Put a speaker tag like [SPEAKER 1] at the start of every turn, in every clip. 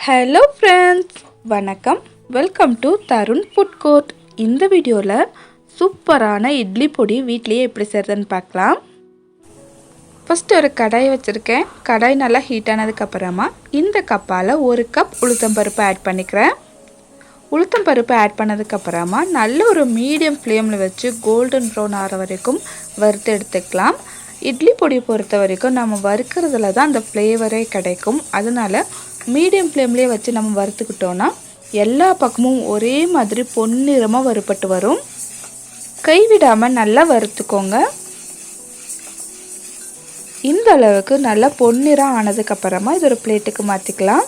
[SPEAKER 1] Hello friends, வணக்கம். Welcome to Tarun food court. இந்த வீடியோவில் சூப்பரான இட்லி பொடி வீட்லேயே எப்படி செய்கிறதுன்னு பார்க்கலாம். ஃபஸ்ட்டு ஒரு கடாயை வச்சுருக்கேன். கடாய் நல்லா ஹீட் ஆனதுக்கப்புறமா இந்த கப்பால் 1 கப் உளுத்தம்பருப்பு ஆட் பண்ணிக்கிறேன். உளுத்தம்பருப்பு ஆட் பண்ணதுக்கப்புறமா நல்ல ஒரு மீடியம் ஃப்ளேமில் வச்சு கோல்டன் ப்ரௌன் ஆகிற வரைக்கும் வறுத்து எடுத்துக்கலாம். இட்லி பொடி பொறுத்த வரைக்கும் நம்ம வறுக்கிறதுல தான் அந்த ஃப்ளேவரே கிடைக்கும். அதனால் மீடியம் ஃப்ளேம்லேயே வச்சு நம்ம வறுத்துக்கிட்டோன்னா எல்லா பக்கமும் ஒரே மாதிரி பொன்னிறமாக வறுபட்டு வரும். கைவிடாமல் நல்லா வறுத்துக்கோங்க. இந்த அளவுக்கு நல்லா பொன்னிறம் ஆனதுக்கப்புறமா இது ஒரு பிளேட்டுக்கு மாற்றிக்கலாம்.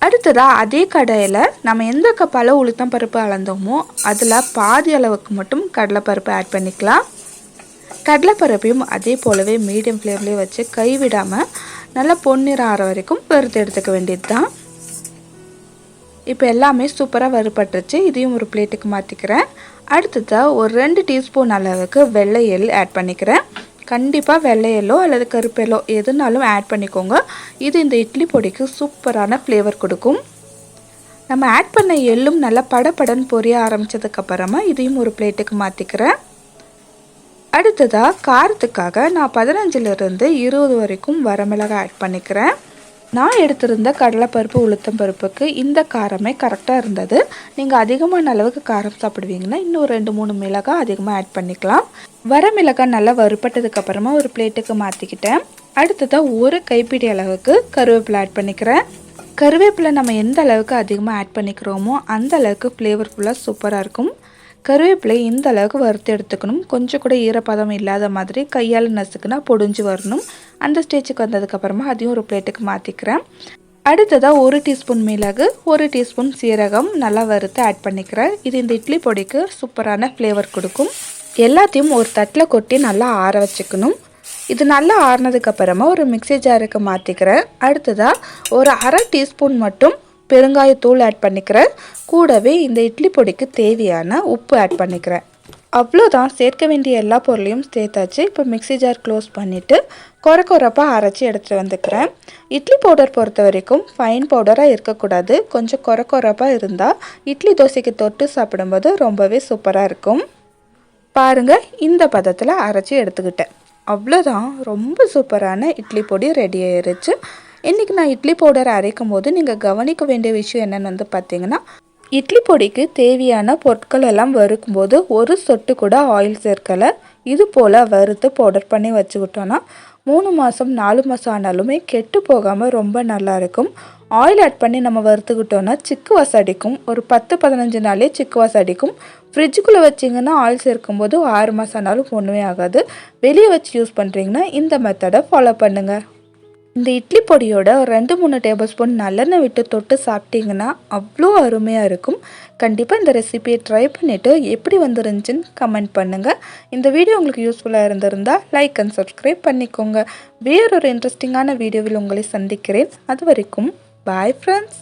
[SPEAKER 1] அடுத்ததாக அதே கடாயில் நம்ம எந்த கப்பால் உளுத்தம்பருப்பு அளந்தோமோ அதில் பாதி அளவுக்கு மட்டும் கடலைப்பருப்பு ஆட் பண்ணிக்கலாம். கடலைப்பருப்பையும் அதே போலவே மீடியம் ஃப்ளேம்லேயே வச்சு கைவிடாமல் நல்லா பொன்னிறம் ஆகிற வரைக்கும் வறுத்து எடுத்துக்க வேண்டியது தான். இப்போ எல்லாமே சூப்பராக வறுபட்டுருச்சு. இதையும் ஒரு பிளேட்டுக்கு மாற்றிக்கிறேன். அடுத்ததாக ஒரு 2 டீஸ்பூன் அளவுக்கு வெள்ளை எள் ஆட் பண்ணிக்கிறேன். கண்டிப்பாக வெள்ளை எள்ளோ அல்லது கருப்பு எள்ளோ எதுனாலும் ஆட் பண்ணிக்கோங்க. இது இந்த இட்லி பொடிக்கு சூப்பரான ஃப்ளேவர் கொடுக்கும். நம்ம ஆட் பண்ண எள்ளும் நல்லா படபடன்னு பொரிய ஆரம்பித்ததுக்கப்புறமா இதையும் ஒரு பிளேட்டுக்கு மாற்றிக்கிறேன். அடுத்ததாக காரத்துக்காக நான் 15லிருந்து 20 வரைக்கும் வரமிளகாய் ஆட் பண்ணிக்கிறேன். நான் எடுத்திருந்த கடலைப்பருப்பு உளுத்தம்பருப்புக்கு இந்த காரமே கரெக்டாக இருந்தது. நீங்கள் அதிகமான அளவுக்கு காரம் சாப்பிடுவீங்கன்னா இன்னும் 2-3 மிளகாய் அதிகமாக ஆட் பண்ணிக்கலாம். வரமிளகாய் நல்லா வறுப்பட்டதுக்கப்புறமா ஒரு பிளேட்டுக்கு மாற்றிக்கிட்டேன். அடுத்ததாக ஒரு கைப்பிடி அளவுக்கு கருவேப்பிலை ஆட் பண்ணிக்கிறேன். கருவேப்பிலை நம்ம எந்த அளவுக்கு அதிகமாக ஆட் பண்ணிக்கிறோமோ அந்த அளவுக்கு ஃப்ளேவர்ஃபுல்லாக சூப்பராக இருக்கும். கருவேப்பிலை இந்த அளவுக்கு வறுத்து எடுத்துக்கணும். கொஞ்சம் கூட ஈரப்பதம் இல்லாத மாதிரி கையால் நசுக்குனா பொடிஞ்சு வரணும். அந்த ஸ்டேஜுக்கு வந்ததுக்கப்புறமா அதையும் ஒரு பிளேட்டுக்கு மாற்றிக்கிறேன். அடுத்ததாக 1 டீஸ்பூன் மிளகு, 1 டீஸ்பூன் சீரகம் நல்லா வறுத்து ஆட் பண்ணிக்கிறேன். இது இந்த இட்லி பொடிக்கு சூப்பரான ஃப்ளேவர் கொடுக்கும். எல்லாத்தையும் ஒரு தட்டில் கொட்டி நல்லா ஆற வச்சுக்கணும். இது நல்லா ஆறினதுக்கப்புறமா ஒரு மிக்ஸி ஜாருக்கு மாற்றிக்கிறேன். அடுத்ததாக ஒரு 1/2 டீஸ்பூன் மட்டும் பெருங்காயத்தூள் ஆட் பண்ணிக்கிறேன். கூடவே இந்த இட்லி பொடிக்கு தேவையான உப்பு ஆட் பண்ணிக்கிறேன். அவ்வளோதான், சேர்க்க வேண்டிய எல்லா பொருளையும் சேர்த்தாச்சு. இப்போ மிக்ஸி ஜார் க்ளோஸ் பண்ணிவிட்டு கொரப்பாக அரைச்சி எடுத்துகிட்டு வந்துக்கிறேன். இட்லி பவுடர் பொறுத்த வரைக்கும் ஃபைன் பவுடராக இருக்கக்கூடாது. கொஞ்சம் கொரப்பாக இருந்தால் இட்லி தோசைக்கு தொட்டு சாப்பிடும்போது ரொம்பவே சூப்பராக இருக்கும். பாருங்கள், இந்த பதத்தில் அரைச்சி எடுத்துக்கிட்டேன். அவ்வளோதான், ரொம்ப சூப்பரான இட்லி பொடி ரெடி ஆயிருச்சு. இன்றைக்கி நான் இட்லி பவுடர் அரைக்கும் போது நீங்கள் கவனிக்க வேண்டிய விஷயம் என்னென்னு பார்த்தீங்கன்னா, இட்லி பொடிக்கு தேவையான பொருட்கள் எல்லாம் வறுக்கும்போது ஒரு சொட்டு கூட ஆயில் சேர்க்கலை. இது போல் வறுத்து பவுடர் பண்ணி வச்சுக்கிட்டோன்னா 3 மாதம் 4 மாதம் ஆனாலுமே கெட்டு போகாமல் ரொம்ப நல்லாயிருக்கும். ஆயில் ஆட் பண்ணி நம்ம வறுத்துக்கிட்டோன்னா சிக்கு வாசம் அடிக்கும். ஒரு 10-15 நாளே சிக்கு வாசம் அடிக்கும். ஃப்ரிட்ஜுக்குள்ளே வச்சிங்கன்னா ஆயில் சேர்க்கும்போது 6 மாதம் ஆனாலும் ஒன்றுமே ஆகாது. வெளியே வச்சு யூஸ் பண்ணுறீங்கன்னா இந்த மெத்தடை ஃபாலோ பண்ணுங்கள். இந்த இட்லி பொடியோட 2-3 டேபிள் ஸ்பூன் நல்லெண்ணெய் விட்டு தொட்டு சாப்பிட்டிங்கன்னா அவ்வளோ அருமையாக இருக்கும். கண்டிப்பாக இந்த ரெசிபியை ட்ரை பண்ணிவிட்டு எப்படி வந்துருந்துச்சின்னு கமெண்ட் பண்ணுங்கள். இந்த வீடியோ உங்களுக்கு யூஸ்ஃபுல்லாக இருந்திருந்தால் லைக் அண்ட் சப்ஸ்கிரைப் பண்ணிக்கோங்க. வேறொரு இன்ட்ரெஸ்டிங்கான வீடியோவில் உங்களை சந்திக்கிறேன். அது வரைக்கும் பாய் ஃப்ரெண்ட்ஸ்.